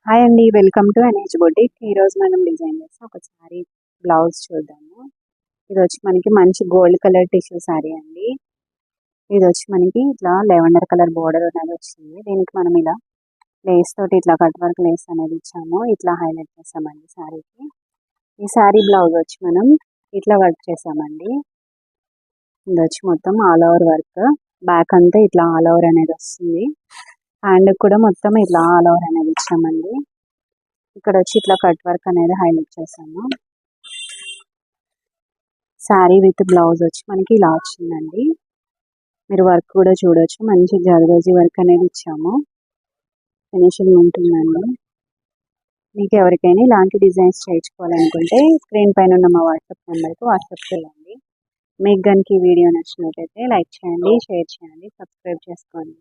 Hi అండి, welcome to NH boutique. ఈరోజు మనం డిజైన్ చేసిన ఒక శారీ బ్లౌజ్ చూద్దాము. ఇది వచ్చి మనకి మంచి గోల్డ్ కలర్ టిష్యూ శారీ అండి. ఇది వచ్చి మనకి ఇట్లా లెవెండర్ కలర్ బోర్డర్ అనేది వచ్చింది. దీనికి మనం ఇలా లేస్ తోటి ఇట్లా కట్ వర్క్ లేస్ అనేది ఇచ్చాము. ఇట్లా హైలైట్ చేసామండి శారీకి. ఈ శారీ బ్లౌజ్ వచ్చి మనం ఇట్లా వర్క్ చేసామండి. ఇది వచ్చి మొత్తం ఆల్ ఓవర్ వర్క్, బ్యాక్ అంతా ఇట్లా ఆల్ ఓవర్ అనేది వస్తుంది. హ్యాండ్ కూడా మొత్తం ఇట్లా ఆల్ ఓవర్ అనేది ఇచ్చామండి. ఇక్కడ వచ్చి ఇట్లా కట్ వర్క్ అనేది హైలైట్ చేసాము. శారీ విత్ బ్లౌజ్ వచ్చి మనకి ఇలా వచ్చిందండి. మీరు వర్క్ కూడా చూడొచ్చు, మంచి జర్దోజీ వర్క్ అనేది ఇచ్చాము. ఫినిషింగ్ ఉంటుందండి. మీకు ఎవరికైనా ఇలాంటి డిజైన్స్ చేయించుకోవాలనుకుంటే స్క్రీన్ పైన ఉన్న మా వాట్సాప్ నెంబర్కి వాట్సాప్ చేయండి. మీకు కనుక ఈ వీడియో నచ్చినట్లయితే లైక్ చేయండి, షేర్ చేయండి, సబ్స్క్రైబ్ చేసుకోండి.